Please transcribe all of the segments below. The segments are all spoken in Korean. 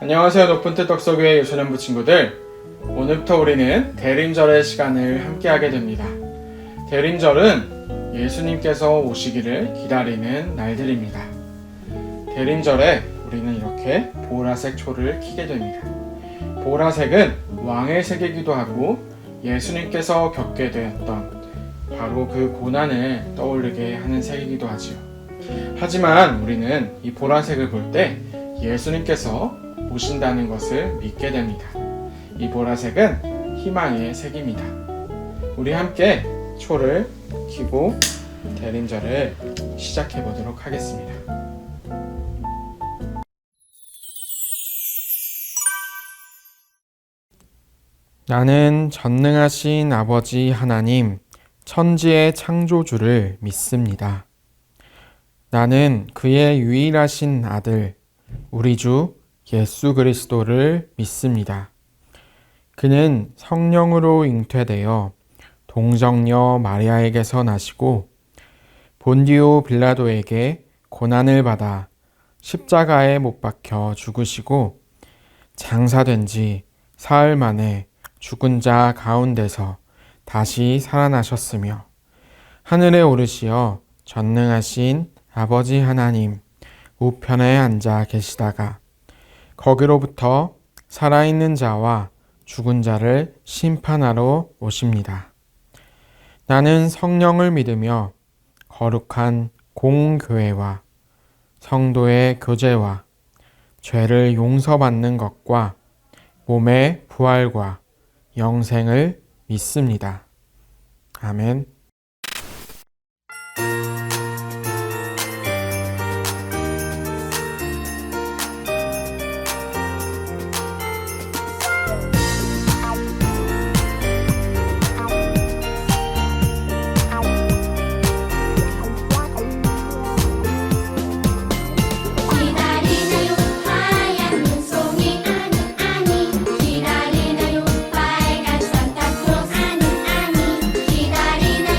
안녕하세요. 높은 뜻 덕서교회 유소년부 친구들. 오늘부터 우리는 대림절의 시간을 함께하게 됩니다. 대림절은 예수님께서 오시기를 기다리는 날들입니다. 대림절에 우리는 이렇게 보라색 초를 켜게 됩니다. 보라색은 왕의 색이기도 하고 예수님께서 겪게 되었던 바로 그 고난을 떠올리게 하는 색이기도 하지요. 하지만 우리는 이 보라색을 볼 때 예수님께서 오신다는 것을 믿게 됩니다. 이 보라색은 희망의 색입니다. 우리 함께 초를 켜고 대림절을 시작해 보도록 하겠습니다. 나는 전능하신 아버지 하나님, 천지의 창조주를 믿습니다. 나는 그의 유일하신 아들, 우리 주 예수 그리스도를 믿습니다. 그는 성령으로 잉태되어 동정녀 마리아에게서 나시고 본디오 빌라도에게 고난을 받아 십자가에 못 박혀 죽으시고 장사된 지 사흘 만에 죽은 자 가운데서 다시 살아나셨으며 하늘에 오르시어 전능하신 아버지 하나님 우편에 앉아 계시다가 거기로부터 살아있는 자와 죽은 자를 심판하러 오십니다. 나는 성령을 믿으며 거룩한 공교회와 성도의 교제와 죄를 용서받는 것과 몸의 부활과 영생을 믿습니다. 아멘. 기다리나요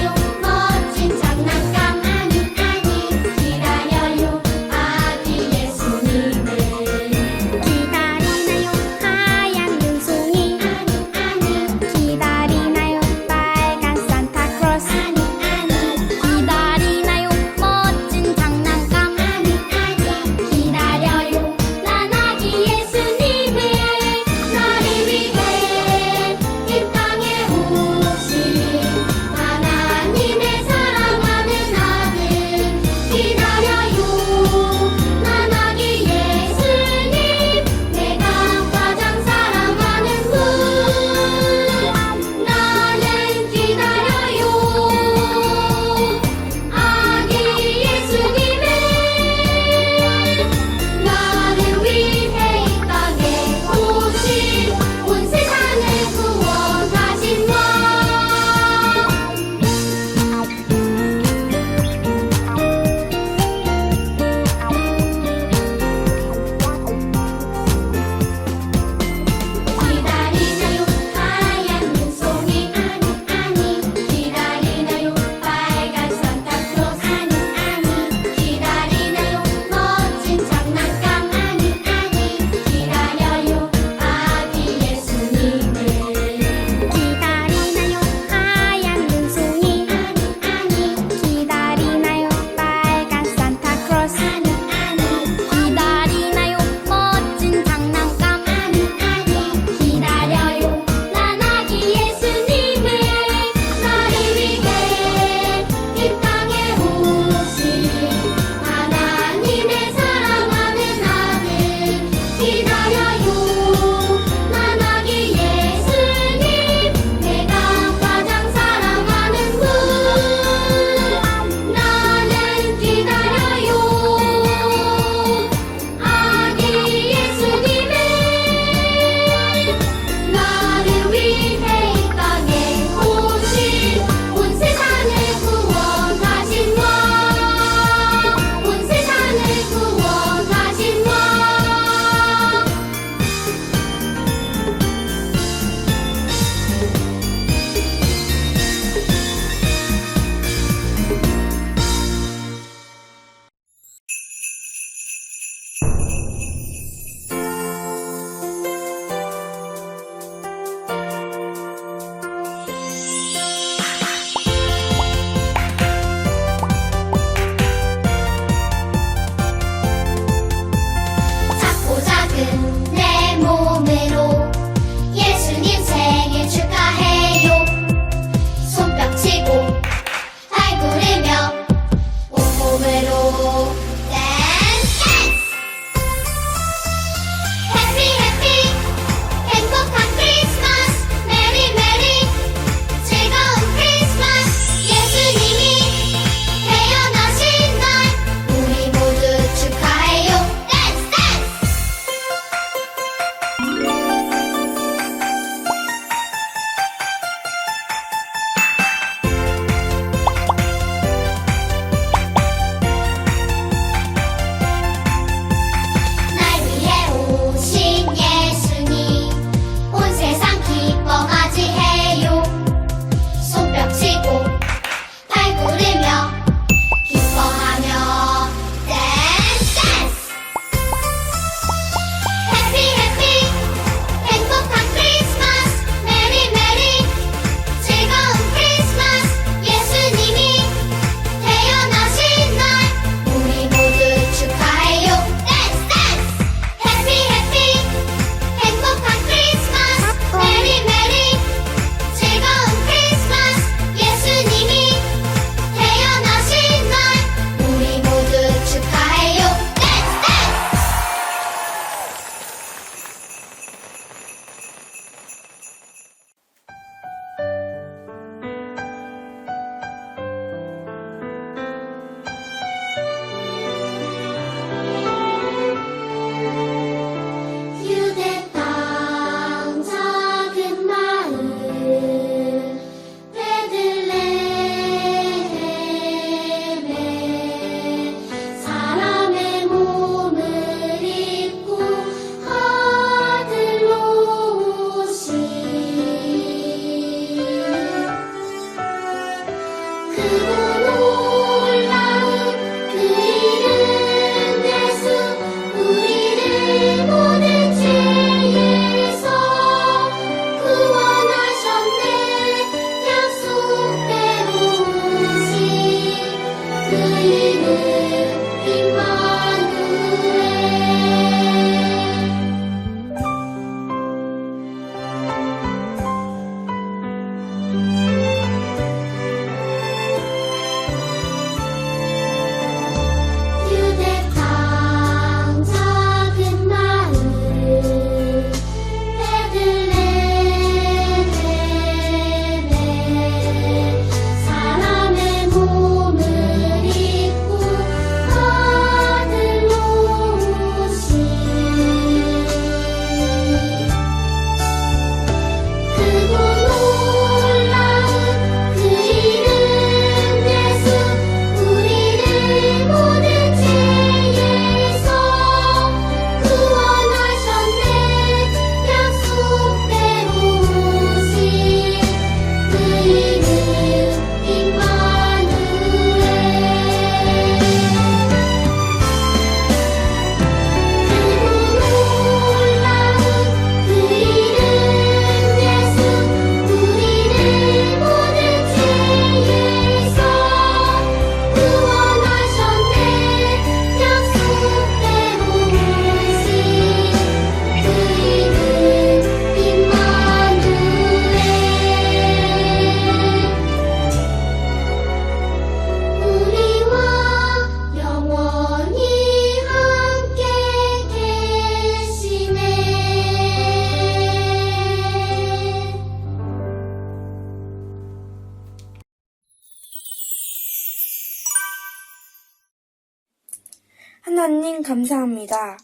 하나님 감사합니다.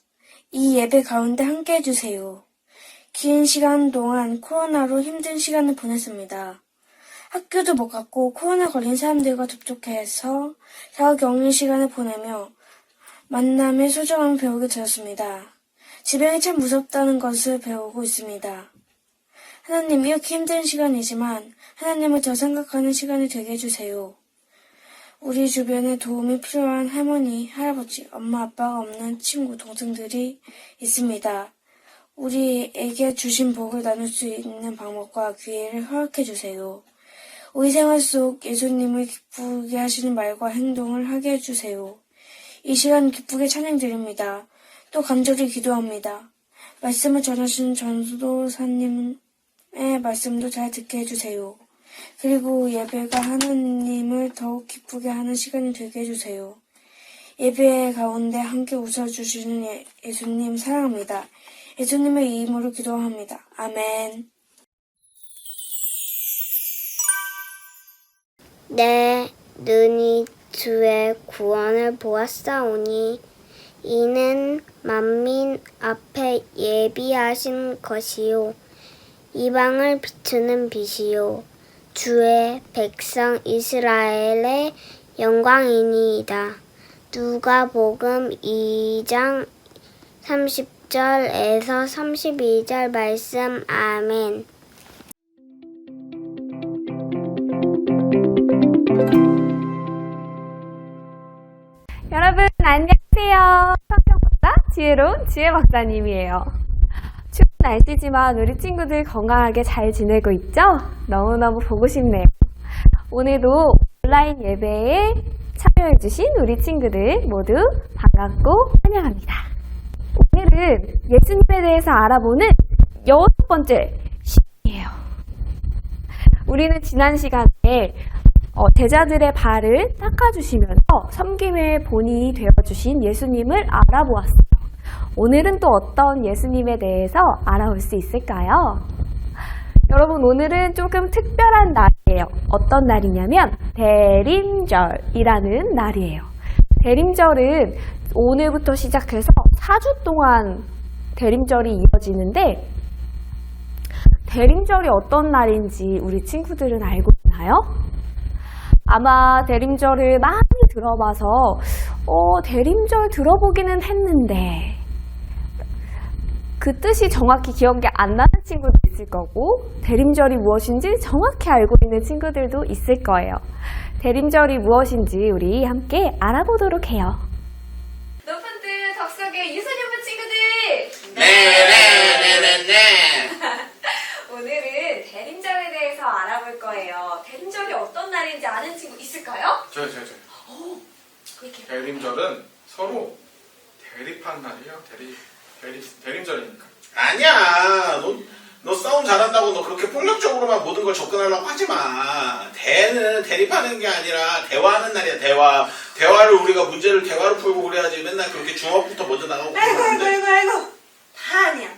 이 예배 가운데 함께 해주세요. 긴 시간 동안 코로나로 힘든 시간을 보냈습니다. 학교도 못 갔고 코로나 걸린 사람들과 접촉해서 자가 격리 시간을 보내며 만남의 소중함을 배우게 되었습니다. 질병이 참 무섭다는 것을 배우고 있습니다. 하나님, 이렇게 힘든 시간이지만 하나님을 더 생각하는 시간이 되게 해주세요. 우리 주변에 도움이 필요한 할머니, 할아버지, 엄마, 아빠가 없는 친구, 동생들이 있습니다. 우리에게 주신 복을 나눌 수 있는 방법과 기회를 허락해 주세요. 우리 생활 속 예수님을 기쁘게 하시는 말과 행동을 하게 해주세요. 이 시간 기쁘게 찬양드립니다. 또 간절히 기도합니다. 말씀을 전하시는 전도사님의 말씀도 잘 듣게 해주세요. 그리고 예배가 하나님을 더욱 기쁘게 하는 시간이 되게 해주세요. 예배 가운데 함께 웃어주시는 예수님 사랑합니다. 예수님의 이름으로 기도합니다. 아멘. 내 눈이 주의 구원을 보았사오니 이는 만민 앞에 예비하신 것이요 이방을 비추는 빛이요 주의 백성 이스라엘의 영광이니이다. 누가복음 2장 30절에서 32절 말씀. 아멘. 여러분 안녕하세요. 성경 박사 지혜로운 지혜 박사님이에요. 추운 날씨지만 우리 친구들 건강하게 잘 지내고 있죠? 너무너무 보고 싶네요. 오늘도 온라인 예배에 참여해주신 우리 친구들 모두 반갑고 환영합니다. 오늘은 예수님에 대해서 알아보는 6번째 시간이에요. 우리는 지난 시간에 제자들의 발을 닦아주시면서 섬김의 본이 되어주신 예수님을 알아보았어요. 오늘은 또 어떤 예수님에 대해서 알아볼 수 있을까요? 여러분, 오늘은 조금 특별한 날이에요. 어떤 날이냐면 대림절이라는 날이에요. 대림절은 오늘부터 시작해서 4주 동안 대림절이 이어지는데 대림절이 어떤 날인지 우리 친구들은 알고 있나요? 아마 대림절을 많이 들어봐서 대림절 들어보기는 했는데 그 뜻이 정확히 기억이 안 나는 친구도 있을 거고 대림절이 무엇인지 정확히 알고 있는 친구들도 있을 거예요. 대림절이 무엇인지 우리 함께 알아보도록 해요. 높은 뜻 덕석의 유소년부 친구들! 네네네네네. 오늘은 대림절에 대해서 알아볼 거예요. 대림절이 어떤 날인지 아는 친구 있을까요? 저요. 이렇게. 대림절은 서로 대립한 날이에요. 대림절이니까. 아니야. 너 싸움 잘한다고 너 그렇게 폭력적으로만 모든 걸 접근하려고 하지 마. 대는 대립하는 게 아니라 대화하는 날이야. 대화를 우리가 문제를 대화로 풀고 그래야지. 맨날 그렇게 중업부터 먼저 나가고 그러면 안 돼. 아이고 다 아니야.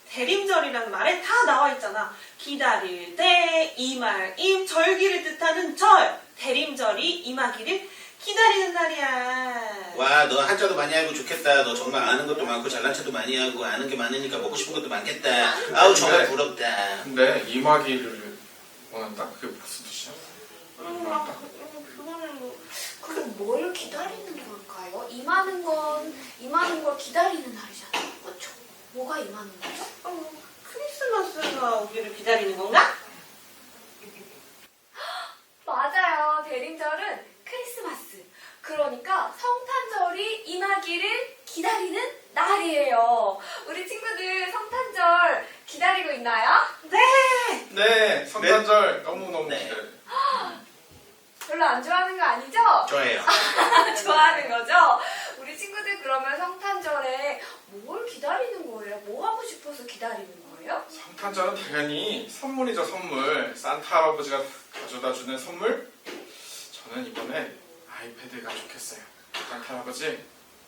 대림절이라는 말에 다 나와 있잖아. 기다릴 때, 이말임, 절기를 뜻하는 절. 대림절이 임하기를 기다리는 날이야. 와, 너 한자도 많이 알고 좋겠다. 너 정말 아는 것도 많고 잘난 척도 많이 하고 아는 게 많으니까 먹고 싶은 것도 많겠다. 아우 정말 부럽다. 근데 임하기를 원한다? 그게 무슨 뜻이야? 임한다? 그럼 뭘 기다리는 걸까요? 임하는 걸 기다리는 날이잖아요. 그렇죠? 뭐가 임하는 거죠? 크리스마스가 오기를 기다리는 건가? 맞아요. 대림절은 크리스마스. 그러니까 성탄절이 임하기를 기다리는 날이에요. 우리 친구들 성탄절 기다리고 있나요? 네, 성탄절 너무너무 네. 기다려요. 별로 안 좋아하는 거 아니죠? 좋아해요. 좋아하는 거죠? 우리 친구들 그러면 성탄절에 뭘 기다리는 거예요? 뭐 하고 싶어서 기다리는 거예요? 성탄절은 당연히 선물이죠, 선물. 산타 할아버지가 가져다 주는 선물? 저는 이번에 아이패드가 좋겠어요. 산타 할아버지,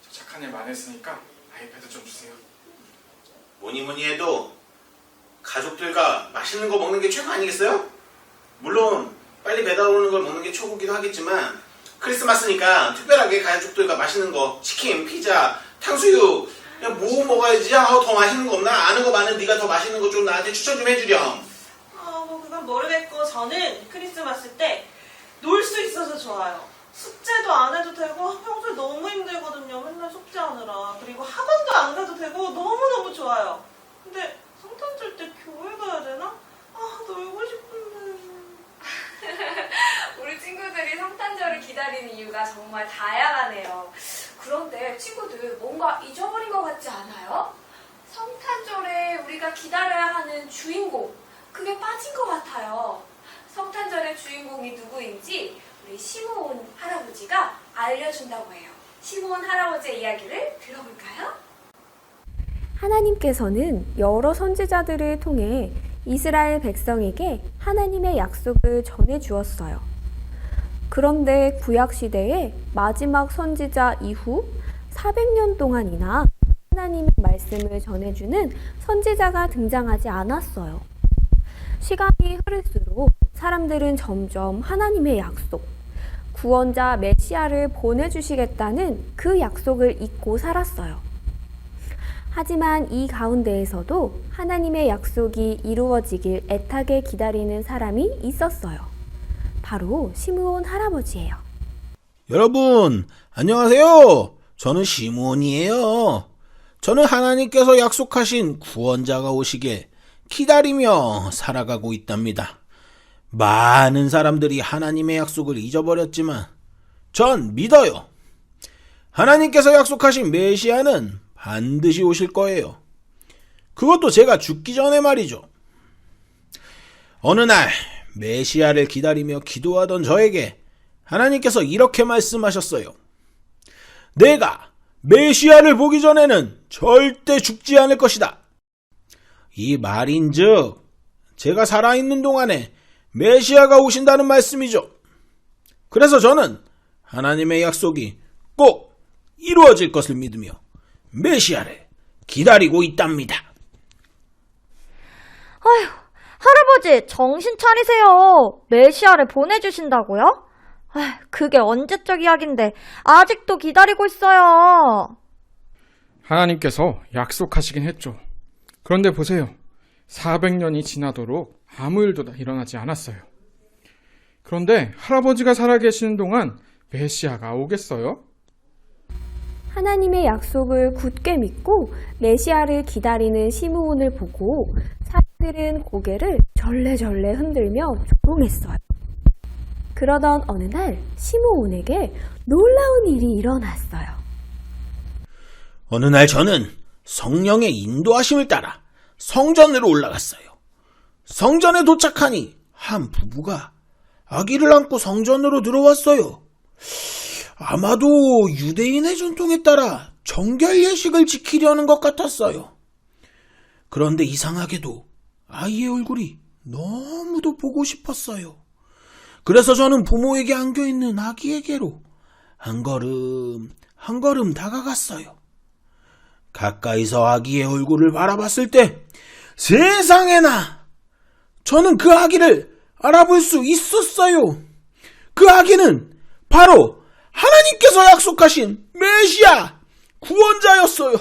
저 착한 일 많이 했으니까 아이패드 좀 주세요. 뭐니 해도 가족들과 맛있는 거 먹는 게 최고 아니겠어요? 물론 빨리 배달 오는 걸 먹는 게 최고기도 하겠지만 크리스마스니까 특별하게 가족들과 맛있는 거 치킨, 피자, 탕수육 그냥 뭐 먹어야지 더 맛있는 거 없나? 아는 거 많은 네가 더 맛있는 거 좀 나한테 추천 좀 해주렴. 뭐 그건 모르겠고 저는 크리스마스 때 놀 수 있어서 좋아요. 숙제도 안 해도 되고 평소에 너무 힘들거든요. 맨날 숙제하느라. 그리고 학원도 안 가도 되고 너무너무 좋아요. 근데 성탄절 때 교회 가야 되나? 놀고 싶은데. 우리 친구들이 성탄절을 기다리는 이유가 정말 다양하네요. 그런데 친구들 뭔가 잊어버린 것 같지 않아요? 성탄절에 우리가 기다려야 하는 주인공, 그게 빠진 것 같아요. 성탄절의 주인공이 누구인지 우리 시므온 할아버지가 알려준다고 해요. 시므온 할아버지의 이야기를 들어볼까요? 하나님께서는 여러 선지자들을 통해 이스라엘 백성에게 하나님의 약속을 전해 주었어요. 그런데 구약시대의 마지막 선지자 이후 400년 동안이나 하나님의 말씀을 전해주는 선지자가 등장하지 않았어요. 시간이 흐를수록 사람들은 점점 하나님의 약속, 구원자 메시아를 보내주시겠다는 그 약속을 잊고 살았어요. 하지만 이 가운데에서도 하나님의 약속이 이루어지길 애타게 기다리는 사람이 있었어요. 바로 시므온 할아버지예요. 여러분 안녕하세요. 저는 시므온이에요. 저는 하나님께서 약속하신 구원자가 오시길 기다리며 살아가고 있답니다. 많은 사람들이 하나님의 약속을 잊어버렸지만 전 믿어요. 하나님께서 약속하신 메시아는 반드시 오실 거예요. 그것도 제가 죽기 전에 말이죠. 어느 날 메시아를 기다리며 기도하던 저에게 하나님께서 이렇게 말씀하셨어요. 내가 메시아를 보기 전에는 절대 죽지 않을 것이다. 이 말인즉 제가 살아있는 동안에 메시아가 오신다는 말씀이죠. 그래서 저는 하나님의 약속이 꼭 이루어질 것을 믿으며 메시아를 기다리고 있답니다. 아휴, 할아버지 정신 차리세요. 메시아를 보내주신다고요? 그게 언제적 이야기인데 아직도 기다리고 있어요. 하나님께서 약속하시긴 했죠. 그런데 보세요. 400년이 지나도록 아무 일도 일어나지 않았어요. 그런데 할아버지가 살아계시는 동안 메시아가 오겠어요? 하나님의 약속을 굳게 믿고 메시아를 기다리는 시므온을 보고 사람들은 고개를 절레절레 흔들며 조롱했어요. 그러던 어느 날 시므온에게 놀라운 일이 일어났어요. 어느 날 저는 성령의 인도하심을 따라 성전으로 올라갔어요. 성전에 도착하니 한 부부가 아기를 안고 성전으로 들어왔어요. 아마도 유대인의 전통에 따라 정결 예식을 지키려는 것 같았어요. 그런데 이상하게도 아이의 얼굴이 너무도 보고 싶었어요. 그래서 저는 부모에게 안겨있는 아기에게로 한 걸음 다가갔어요. 가까이서 아기의 얼굴을 바라봤을 때 세상에나 저는 그 아기를 알아볼 수 있었어요. 그 아기는 바로 하나님께서 약속하신 메시아 구원자였어요.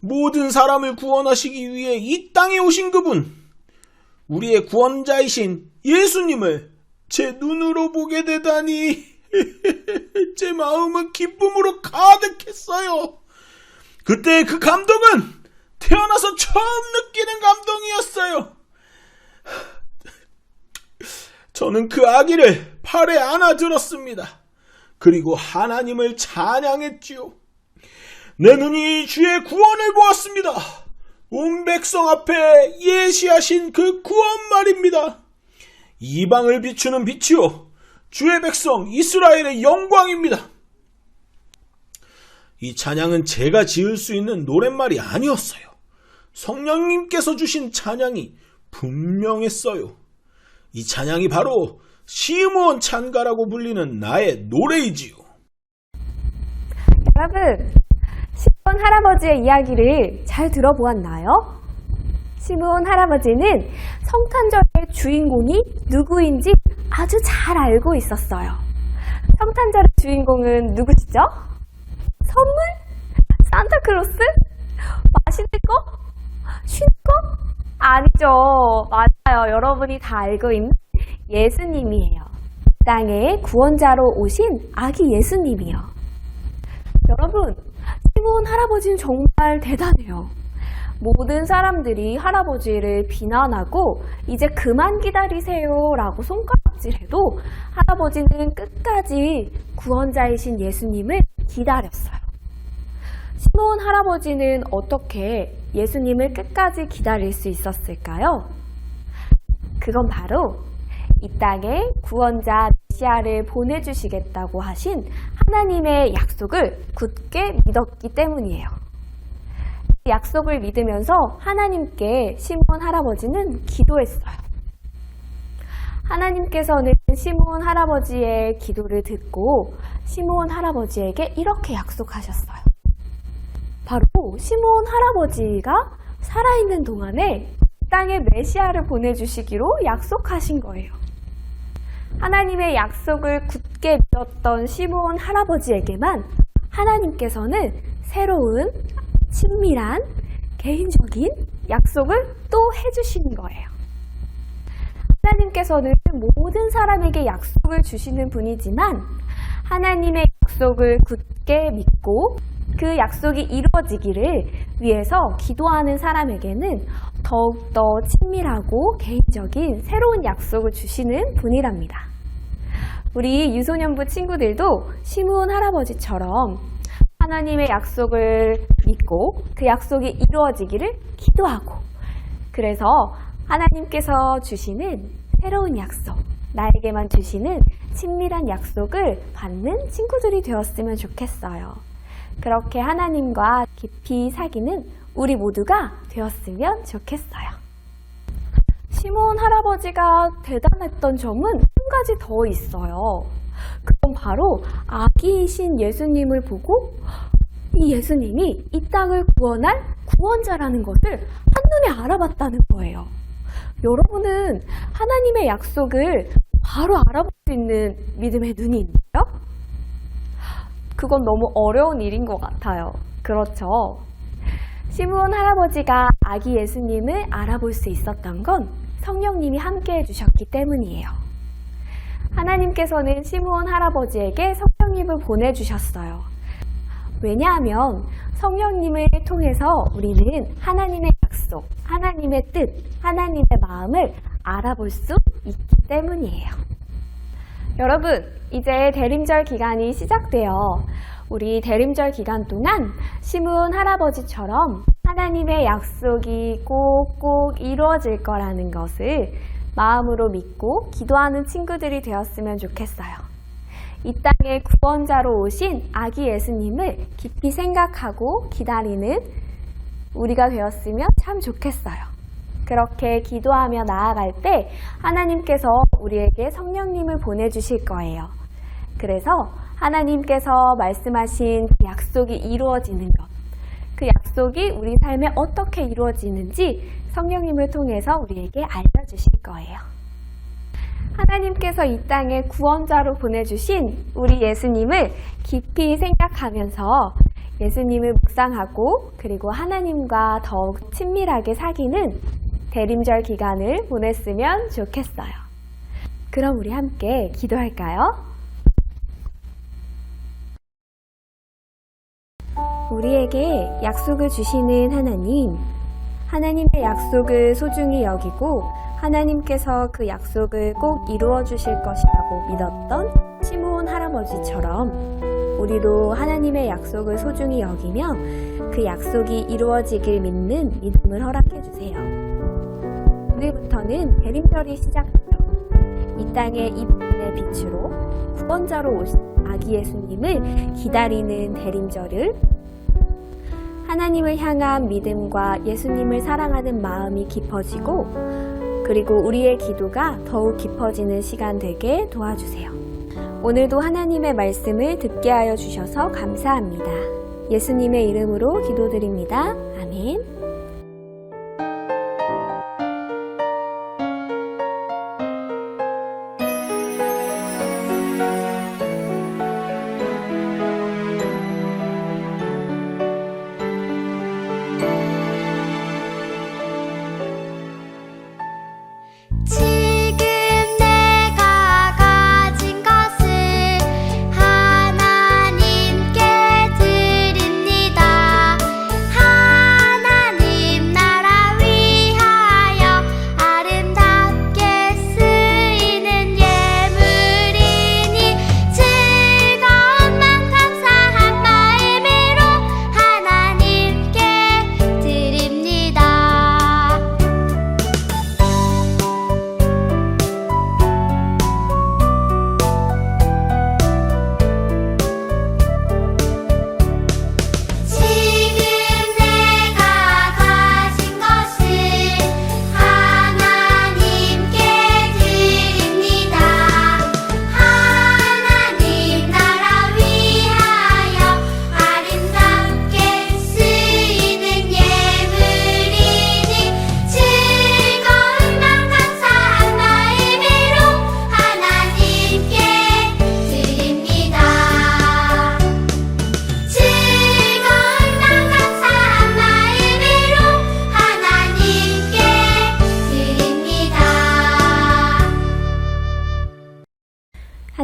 모든 사람을 구원하시기 위해 이 땅에 오신 그분, 우리의 구원자이신 예수님을 제 눈으로 보게 되다니 제 마음은 기쁨으로 가득했어요. 그때 그 감동은 태어나서 처음 느끼는 감동이었어요. 저는 그 아기를 팔에 안아들었습니다. 그리고 하나님을 찬양했지요. 내 눈이 주의 구원을 보았습니다. 온 백성 앞에 예시하신 그 구원 말입니다. 이방을 비추는 빛이요, 주의 백성 이스라엘의 영광입니다. 이 찬양은 제가 지을 수 있는 노랫말이 아니었어요. 성령님께서 주신 찬양이 분명했어요. 이 찬양이 바로 시므온 찬가라고 불리는 나의 노래이지요. 여러분, 시므온 할아버지의 이야기를 잘 들어보았나요? 시므온 할아버지는 성탄절의 주인공이 누구인지 아주 잘 알고 있었어요. 성탄절의 주인공은 누구시죠? 선물? 산타클로스? 맛있는 거? 쉬는 거? 아니죠. 맞아요. 여러분이 다 알고 있는 예수님이에요. 땅에 구원자로 오신 아기 예수님이요. 여러분, 시몬 할아버지는 정말 대단해요. 모든 사람들이 할아버지를 비난하고 이제 그만 기다리세요 라고 손가락질해도 할아버지는 끝까지 구원자이신 예수님을 기다렸어요. 시몬 할아버지는 어떻게 예수님을 끝까지 기다릴 수 있었을까요? 그건 바로 이 땅에 구원자 메시아를 보내주시겠다고 하신 하나님의 약속을 굳게 믿었기 때문이에요. 약속을 믿으면서 하나님께 시몬 할아버지는 기도했어요. 하나님께서는 시몬 할아버지의 기도를 듣고 시몬 할아버지에게 이렇게 약속하셨어요. 바로 시몬 할아버지가 살아있는 동안에 땅에 메시아를 보내주시기로 약속하신 거예요. 하나님의 약속을 굳게 믿었던 시몬 할아버지에게만 하나님께서는 새로운 친밀한 개인적인 약속을 또 해주시는 거예요. 하나님께서는 모든 사람에게 약속을 주시는 분이지만 하나님의 약속을 굳게 믿고 그 약속이 이루어지기를 위해서 기도하는 사람에게는 더욱더 친밀하고 개인적인 새로운 약속을 주시는 분이랍니다. 우리 유소년부 친구들도 시몬 할아버지처럼 하나님의 약속을 믿고 그 약속이 이루어지기를 기도하고, 그래서 하나님께서 주시는 새로운 약속, 나에게만 주시는 친밀한 약속을 받는 친구들이 되었으면 좋겠어요. 그렇게 하나님과 깊이 사귀는 우리 모두가 되었으면 좋겠어요. 시몬 할아버지가 대단했던 점은 한 가지 더 있어요. 그건 바로 아기이신 예수님을 보고 이 예수님이 이 땅을 구원할 구원자라는 것을 한눈에 알아봤다는 거예요. 여러분은 하나님의 약속을 바로 알아볼 수 있는 믿음의 눈이 있나요? 그건 너무 어려운 일인 것 같아요. 그렇죠? 시므온 할아버지가 아기 예수님을 알아볼 수 있었던 건 성령님이 함께 해주셨기 때문이에요. 하나님께서는 시므온 할아버지에게 성령님을 보내주셨어요. 왜냐하면 성령님을 통해서 우리는 하나님의 약속, 하나님의 뜻, 하나님의 마음을 알아볼 수 있기 때문이에요. 여러분, 이제 대림절 기간이 시작돼요. 우리 대림절 기간 동안 시므온 할아버지처럼 하나님의 약속이 꼭꼭 이루어질 거라는 것을 마음으로 믿고 기도하는 친구들이 되었으면 좋겠어요. 이 땅에 구원자로 오신 아기 예수님을 깊이 생각하고 기다리는 우리가 되었으면 참 좋겠어요. 그렇게 기도하며 나아갈 때 하나님께서 우리에게 성령님을 보내주실 거예요. 그래서 하나님께서 말씀하신 그 약속이 이루어지는 것, 그 약속이 우리 삶에 어떻게 이루어지는지 성령님을 통해서 우리에게 알려주실 거예요. 하나님께서 이 땅에 구원자로 보내주신 우리 예수님을 깊이 생각하면서 예수님을 묵상하고 그리고 하나님과 더욱 친밀하게 사귀는 대림절 기간을 보냈으면 좋겠어요. 그럼 우리 함께 기도할까요? 우리에게 약속을 주시는 하나님, 하나님의 약속을 소중히 여기고 하나님께서 그 약속을 꼭 이루어 주실 것이라고 믿었던 시므온 할아버지처럼 우리도 하나님의 약속을 소중히 여기며 그 약속이 이루어지길 믿는 믿음을 허락해 주세요. 오늘부터는 대림절이 시작돼요. 이 땅의 이민의 빛으로 구원자로 오신 아기 예수님을 기다리는 대림절을 하나님을 향한 믿음과 예수님을 사랑하는 마음이 깊어지고 그리고 우리의 기도가 더욱 깊어지는 시간 되게 도와주세요. 오늘도 하나님의 말씀을 듣게 하여 주셔서 감사합니다. 예수님의 이름으로 기도드립니다. 아멘.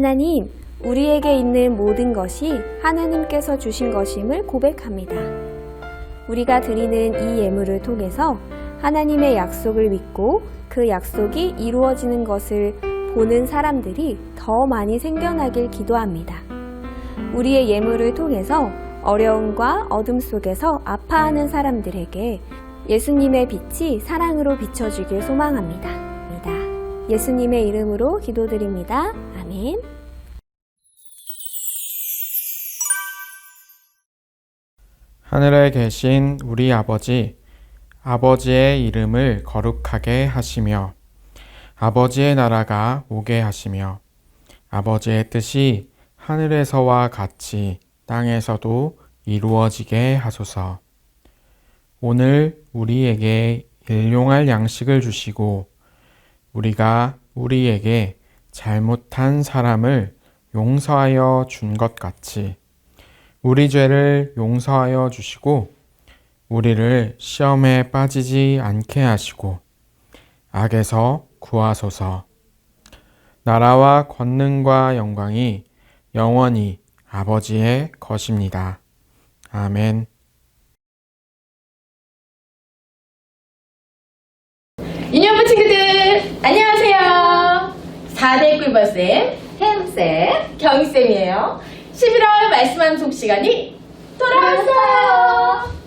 하나님, 우리에게 있는 모든 것이 하나님께서 주신 것임을 고백합니다. 우리가 드리는 이 예물을 통해서 하나님의 약속을 믿고 그 약속이 이루어지는 것을 보는 사람들이 더 많이 생겨나길 기도합니다. 우리의 예물을 통해서 어려움과 어둠 속에서 아파하는 사람들에게 예수님의 빛이 사랑으로 비춰주길 소망합니다. 예수님의 이름으로 기도드립니다. 아멘. 하늘에 계신 우리 아버지, 아버지의 이름을 거룩하게 하시며 아버지의 나라가 오게 하시며 아버지의 뜻이 하늘에서와 같이 땅에서도 이루어지게 하소서. 오늘 우리에게 일용할 양식을 주시고 우리가 우리에게 잘못한 사람을 용서하여 준 것 같이 우리 죄를 용서하여 주시고 우리를 시험에 빠지지 않게 하시고 악에서 구하소서. 나라와 권능과 영광이 영원히 아버지의 것입니다. 아멘. 유년부 친구들 안녕하세요. 4대 꿀벌쌤, 혜음쌤, 경희쌤이에요. 11월 말씀 암송 시간이 돌아왔어요.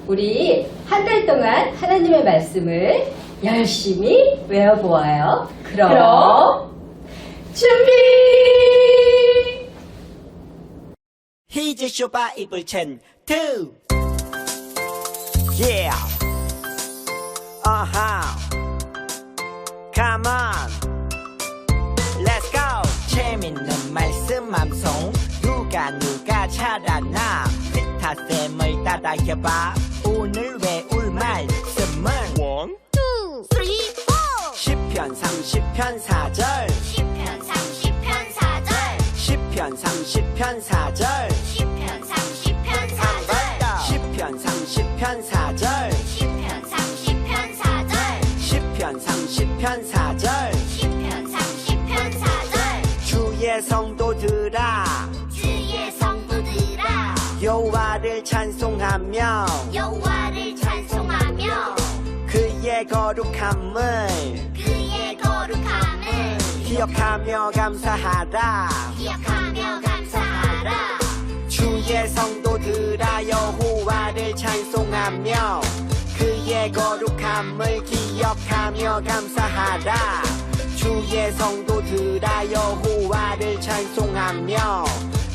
우리 한 달 동안 하나님의 말씀을 열심히 외워보아요. 그럼 준비! Here's your Bible 10, 2. Yeah. Come on. Let's go. 재밌는 말씀 암송 누가 잘하나 피타쌤을 따라해봐. 오늘 외울 말씀은 1, 2, 3, 4 10편 30편 4절 10편 30편 4절 10편 30편 4절 10편 30편 4절 10편 30편 4절 10편 30편 4절 10편 30편 4절 10편 30편 4절 주의 성도들아 여호와를 찬송하며 그의 거룩함을 기억하며 감사하라 주의 성도들아 여호와를 찬송하며 그의 거룩함을 기억하며 감사하라 주의 성도들아 여호와를 찬송하며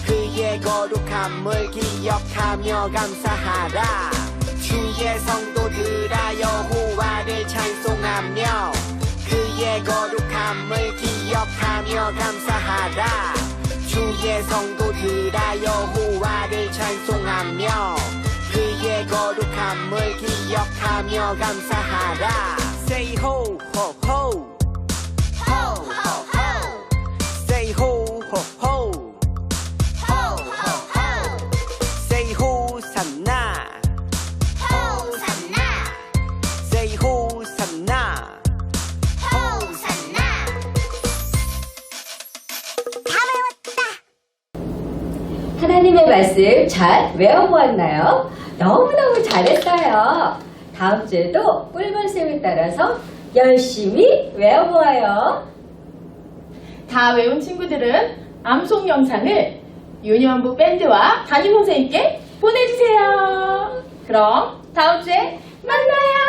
그의 거룩함을 기억하며 감사하라 주의 성도들아 여호와를 찬송하며 그의 거룩함을 기억하며 감사하라 주의 성도들아 여호와를 찬송하며 그의 거룩함을 기억하며 감사하라 Say ho ho ho ho ho ho Say ho ho ho Say 호산나 Say 호산나 하나님의 말씀 잘 외워보았나요? 너무너무 잘했어요. 다음 주에도 꿀벌쌤을 따라서 열심히 외워보아요. 다 외운 친구들은 암송 영상을 유니온부 밴드와 담임 선생님께 보내주세요. 그럼 다음 주에 만나요.